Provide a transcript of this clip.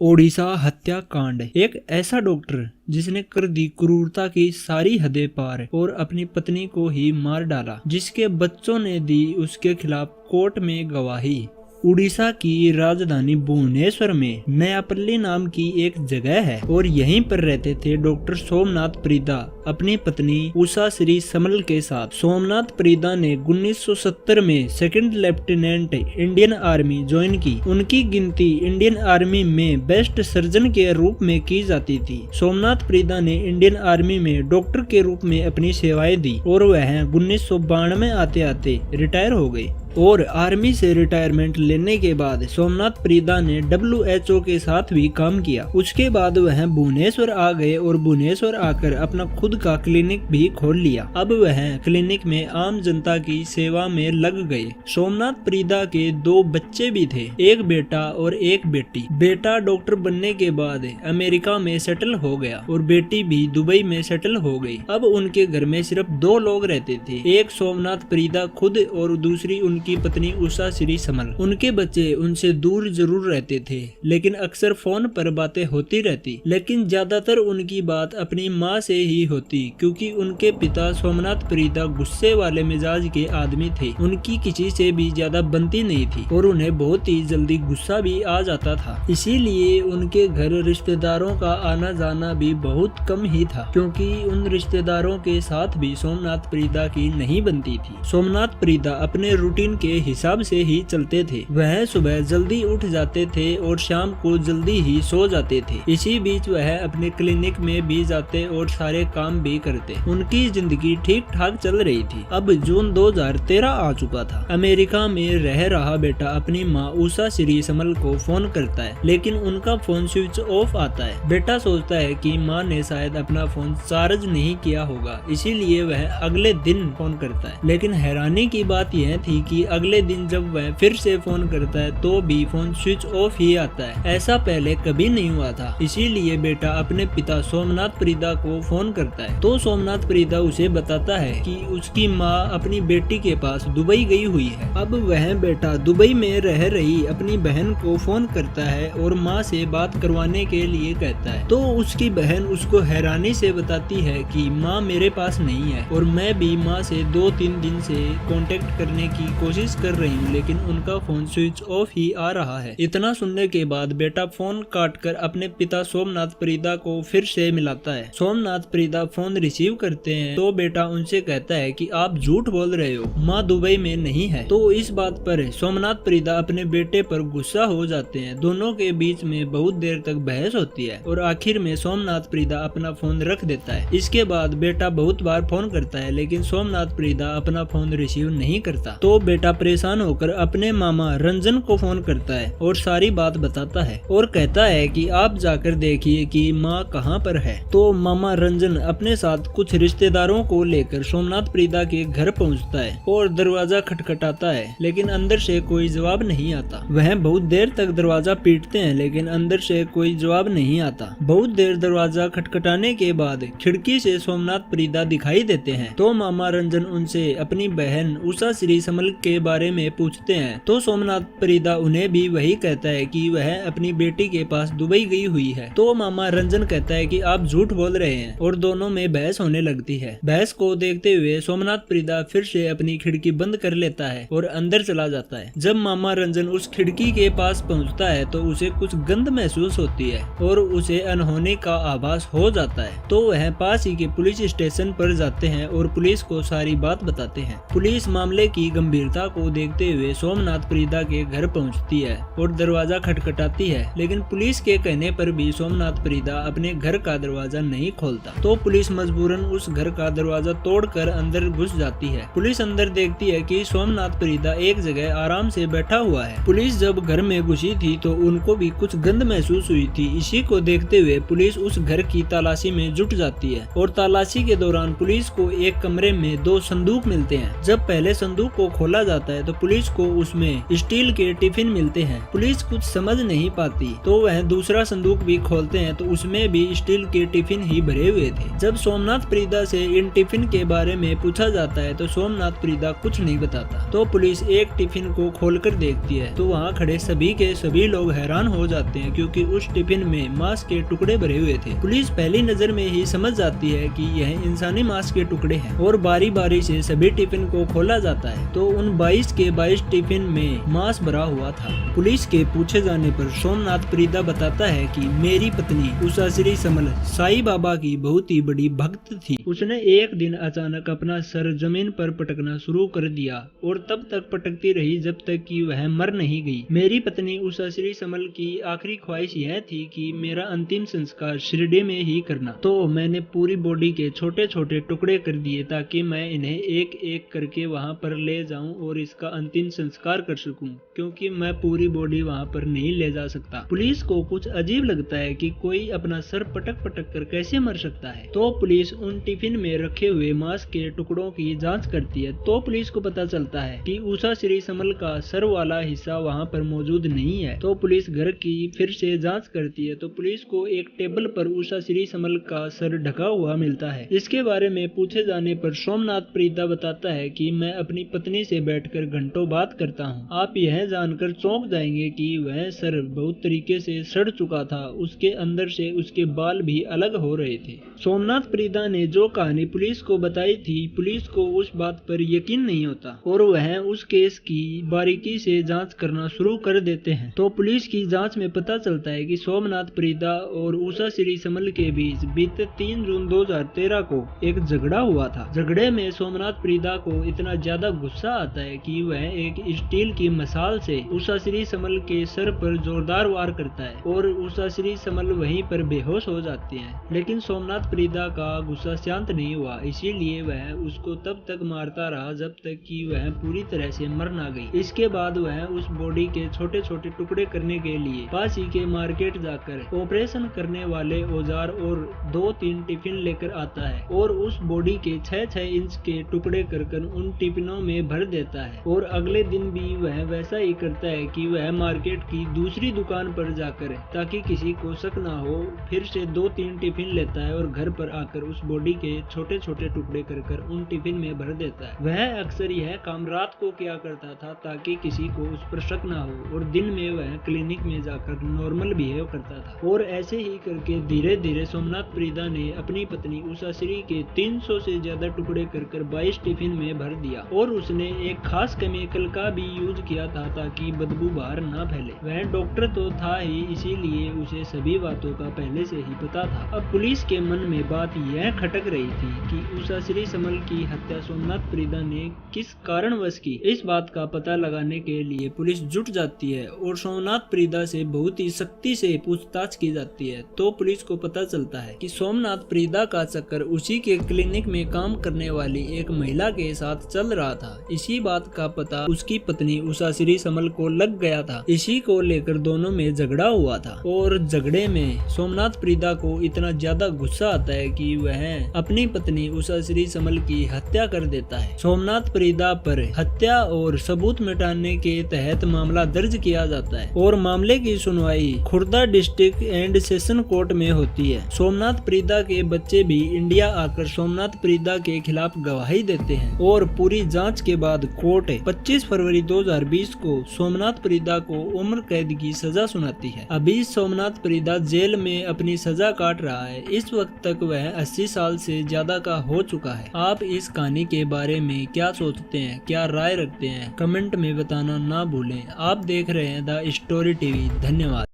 ओडिशा हत्याकांड। एक ऐसा डॉक्टर जिसने कर दी क्रूरता की सारी हदें पार और अपनी पत्नी को ही मार डाला, जिसके बच्चों ने दी उसके खिलाफ कोर्ट में गवाही। उड़ीसा की राजधानी भुवनेश्वर में नयापल्ली नाम की एक जगह है और यहीं पर रहते थे डॉक्टर सोमनाथ प्रीदा अपनी पत्नी उषा श्री समल के साथ। सोमनाथ प्रीदा ने 1970 में second lieutenant Indian army join की। उनकी गिनती इंडियन आर्मी में बेस्ट सर्जन के रूप में की जाती थी। सोमनाथ प्रीदा ने इंडियन आर्मी में डॉक्टर के रूप में अपनी सेवाएं दी और वह 1992 आते आते रिटायर हो गए। और आर्मी से रिटायरमेंट लेने के बाद सोमनाथ प्रीदा ने WHO के साथ भी काम किया। उसके बाद वह भुवनेश्वर आ गए और भुवनेश्वर आकर अपना खुद का क्लिनिक भी खोल लिया। अब वह क्लिनिक में आम जनता की सेवा में लग गए। सोमनाथ प्रीदा के 2 बच्चे भी थे, एक बेटा और एक बेटी। बेटा डॉक्टर बनने के बाद अमेरिका में सेटल हो गया और बेटी भी दुबई में सेटल हो गई। अब उनके घर में सिर्फ 2 लोग रहते थे, एक सोमनाथ प्रीदा खुद और दूसरी उनकी पत्नी उषा श्री समल। उनके बच्चे उनसे दूर जरूर रहते थे, लेकिन अक्सर फोन पर बातें होती रहती, लेकिन ज्यादातर उनकी बात अपनी माँ से ही होती, क्योंकि उनके पिता सोमनाथ प्रीदा गुस्से वाले मिजाज के आदमी थे। उनकी किसी से भी ज्यादा बनती नहीं थी और उन्हें बहुत ही जल्दी गुस्सा भी आ जाता था। इसीलिए उनके घर रिश्तेदारों का आना जाना भी बहुत कम ही था, क्योंकि उन रिश्तेदारों के साथ भी सोमनाथ प्रीदा की नहीं बनती थी। सोमनाथ प्रीदा अपने रूटीन के हिसाब से ही चलते थे। वह सुबह जल्दी उठ जाते थे और शाम को जल्दी ही सो जाते थे। इसी बीच वह अपने क्लिनिक में भी जाते और सारे काम भी करते। उनकी जिंदगी ठीक ठाक चल रही थी। अब जून 2013 आ चुका था। अमेरिका में रह रहा बेटा अपनी माँ उषा श्री समल को फोन करता है, लेकिन उनका फोन स्विच ऑफ आता है। बेटा सोचता है कि माँ ने शायद अपना फोन चार्ज नहीं किया होगा, इसीलिए वह अगले दिन फोन करता है। लेकिन हैरानी की बात यह थी कि अगले दिन जब वह फिर से फोन करता है तो भी फोन स्विच ऑफ ही आता है। ऐसा पहले कभी नहीं हुआ था। इसीलिए बेटा अपने पिता सोमनाथ प्रीदा को फोन करता है, तो सोमनाथ प्रीदा उसे बताता है कि उसकी माँ अपनी बेटी के पास दुबई गई हुई है। अब वह बेटा दुबई में रह रही अपनी बहन को फोन करता है और माँ से बात करवाने के लिए कहता है, तो उसकी बहन उसको हैरानी से बताती है कि माँ मेरे पास नहीं है और मैं भी माँ से 2-3 दिन से कांटेक्ट करने की कोशिश कर रही हूँ, लेकिन उनका फोन स्विच ऑफ ही आ रहा है। इतना सुनने के बाद बेटा फोन काटकर अपने पिता सोमनाथ प्रीदा को फिर से मिलाता है। सोमनाथ प्रीदा फोन रिसीव करते हैं तो बेटा उनसे कहता है कि आप झूठ बोल रहे हो, माँ दुबई में नहीं है। तो इस बात पर सोमनाथ प्रीदा अपने बेटे पर गुस्सा हो जाते हैं। दोनों के बीच में बहुत देर तक बहस होती है और आखिर में सोमनाथ प्रीदा अपना फोन रख देता है। इसके बाद बेटा बहुत बार फोन करता है, लेकिन सोमनाथ प्रीदा अपना फोन रिसीव नहीं करता। तो बेटा परेशान होकर अपने मामा रंजन को फोन करता है और सारी बात बताता है और कहता है कि आप जाकर देखिए कि माँ कहाँ पर है। तो मामा रंजन अपने साथ कुछ रिश्तेदारों को लेकर सोमनाथ प्रीदा के घर पहुँचता है और दरवाजा खटखटाता है, लेकिन अंदर से कोई जवाब नहीं आता। वह बहुत देर तक दरवाजा पीटते हैं, लेकिन अंदर से कोई जवाब नहीं आता। बहुत देर दरवाजा खटखटाने के बाद खिड़की से सोमनाथ प्रीदा दिखाई देते हैं। तो मामा रंजन उनसे अपनी बहन उषा श्री समल के बारे में पूछते हैं, तो सोमनाथ प्रीदा उन्हें भी वही कहता है कि वह अपनी बेटी के पास दुबई गई हुई है। तो मामा रंजन कहता है कि आप झूठ बोल रहे हैं और दोनों में बहस होने लगती है। बहस को देखते हुए सोमनाथ प्रीदा फिर से अपनी खिड़की बंद कर लेता है और अंदर चला जाता है। जब मामा रंजन उस खिड़की के पास पहुंचता है तो उसे कुछ गंध महसूस होती है और उसे अनहोनी का आभास हो जाता है। तो वह पास ही के पुलिस स्टेशन पर जाते हैं और पुलिस को सारी बात बताते हैं। पुलिस मामले की गंभीरता को देखते हुए सोमनाथ प्रीदा के घर पहुंचती है और दरवाजा खटखटाती है, लेकिन पुलिस के कहने पर भी सोमनाथ प्रीदा अपने घर का दरवाजा नहीं खोलता। तो पुलिस मजबूरन उस घर का दरवाजा तोड़कर अंदर घुस जाती है। पुलिस अंदर देखती है कि सोमनाथ प्रीदा एक जगह आराम से बैठा हुआ है। पुलिस जब घर में घुसी थी तो उनको भी कुछ गंध महसूस हुई थी। इसी को देखते हुए पुलिस उस घर की तलाशी में जुट जाती है और तलाशी के दौरान पुलिस को एक कमरे में 2 संदूक मिलते हैं। जब पहले संदूक को खोला जाता है तो पुलिस को उसमें स्टील के टिफिन मिलते हैं। पुलिस कुछ समझ नहीं पाती तो वह दूसरा संदूक भी खोलते हैं तो उसमें भी स्टील के टिफिन ही भरे हुए थे। जब सोमनाथ प्रीदा से इन टिफिन के बारे में पूछा जाता है तो सोमनाथ प्रीदा कुछ नहीं बताता। तो पुलिस एक टिफिन को खोलकर देखती है तो वहाँ खड़े सभी के सभी लोग हैरान हो जाते हैं क्योंकि उस टिफिन में मांस के टुकड़े भरे हुए थे। पुलिस पहली नजर में ही समझ जाती है कि यह इंसानी मांस के टुकड़े हैं और बारी बारी से सभी टिफिन को खोला जाता है तो उन 22 के 22 टिफिन में मांस भरा हुआ था। पुलिस के पूछे जाने पर सोमनाथ प्रीदा बताता है कि मेरी पत्नी उषा श्री समल साईं बाबा की बहुत ही बड़ी भक्त थी। उसने एक दिन अचानक अपना सर जमीन पर पटकना शुरू कर दिया और तब तक पटकती रही जब तक कि वह मर नहीं गई। मेरी पत्नी उषा श्री समल की आखिरी ख्वाहिश यह थी कि मेरा अंतिम संस्कार शिरडी में ही करना, तो मैंने पूरी बॉडी के छोटे छोटे टुकड़े कर दिए ताकि मैं इन्हें एक एक करके वहां पर ले जाऊं और इसका अंतिम संस्कार कर सकूं, क्योंकि मैं पूरी बॉडी वहां पर नहीं ले जा सकता। पुलिस को कुछ अजीब लगता है कि कोई अपना सर पटक पटक कर कैसे मर सकता है। तो पुलिस उन टिफिन में रखे हुए मांस के टुकड़ों की जांच करती है तो पुलिस को पता चलता है कि उषा श्री समल का सर वाला हिस्सा वहां पर मौजूद नहीं है। तो पुलिस घर की फिर से जांच करती है तो पुलिस को एक टेबल पर उषा श्री समल का सर ढका हुआ मिलता है। इसके बारे में पूछे जाने पर सोमनाथ प्रीदा बताता है कि मैं अपनी पत्नी से बैठकर घंटों बात करता हूँ। आप यह जानकर चौंक जाएंगे कि वह सर बहुत तरीके से सड़ चुका था, उसके अंदर से उसके बाल भी अलग हो रहे थे। सोमनाथ प्रीदा ने जो कहानी पुलिस को बताई थी, पुलिस को उस बात पर यकीन नहीं होता और वह उस केस की बारीकी से जांच करना शुरू कर देते हैं। तो पुलिस की जांच में पता चलता है कि सोमनाथ प्रीदा और उषा श्री समल के बीच बीते 3 जून 2013 को एक झगड़ा हुआ था। झगड़े में सोमनाथ प्रीदा को इतना ज्यादा गुस्सा आता है कि वह एक स्टील की मसाल से उषा श्री समल के सर पर जोरदार वार करता है और उषा श्री समल वहीं पर बेहोश हो जाती है। लेकिन सोमनाथ प्रीदा का गुस्सा शांत नहीं हुआ, इसीलिए वह उसको तब तक मारता रहा जब तक कि वह पूरी तरह से मर ना गई। इसके बाद वह उस बॉडी के छोटे छोटे टुकड़े करने के लिए पास ही के मार्केट जाकर ऑपरेशन करने वाले औजार और 2-3 टिफिन लेकर आता है और उस बॉडी के 6-6 इंच के टुकड़े कर उन टिफिनों में भर देता है। और अगले दिन भी वह वैसा ही करता है कि वह मार्केट की दूसरी दुकान पर जाकर, ताकि किसी को शक ना हो, फिर से 2-3 टिफिन लेता है और घर पर आकर उस बॉडी के छोटे छोटे टुकड़े कर उन टिफिन में भर देता है। वह अक्सर यह काम रात को किया करता था ताकि किसी को उस पर शक ना हो और दिन में वह क्लिनिक में जाकर नॉर्मल बिहेव करता था। और ऐसे ही करके धीरे धीरे सोमनाथ प्रीदा ने अपनी पत्नी उषा श्री के 300 से ज्यादा टुकड़े कर 22 टिफिन में भर दिया और उसने एक खास केमिकल का भी यूज किया था ताकि बदबू बाहर ना फैले। वह डॉक्टर तो था ही, इसीलिए उसे सभी बातों का पहले से ही पता था। अब पुलिस के मन में बात यह खटक रही थी कि उषा श्री समल की हत्या सोमनाथ प्रीदा ने किस कारणवश की। इस बात का पता लगाने के लिए पुलिस जुट जाती है और सोमनाथ प्रीदा से बहुत ही सख्ती से पूछताछ की जाती है। तो पुलिस को पता चलता है कि सोमनाथ प्रीदा का चक्कर उसी के क्लिनिक में काम करने वाली एक महिला के साथ चल रहा था। इसी बात का पता उसकी पत्नी उषा श्री समल को लग गया था। इसी को लेकर दोनों में झगड़ा हुआ था और झगड़े में सोमनाथ प्रीदा को इतना ज्यादा गुस्सा आता है कि वह अपनी पत्नी उषा श्री समल की हत्या कर देता है। सोमनाथ प्रीदा पर हत्या और सबूत मिटाने के तहत मामला दर्ज किया जाता है और मामले की सुनवाई Khurda district and session court में होती है। सोमनाथ प्रीदा के बच्चे भी इंडिया आकर सोमनाथ प्रीदा के खिलाफ गवाही देते हैं और पूरी जांच के बाद कोर्ट 25 फरवरी 2020 को सोमनाथ प्रीदा को उम्र कैद की सजा सुनाती है। अभी सोमनाथ प्रीदा जेल में अपनी सजा काट रहा है। इस वक्त तक वह 80 साल से ज्यादा का हो चुका है। आप इस कहानी के बारे में क्या सोचते हैं, क्या राय रखते हैं, कमेंट में बताना ना भूलें। आप देख रहे हैं द स्टोरी टीवी। धन्यवाद।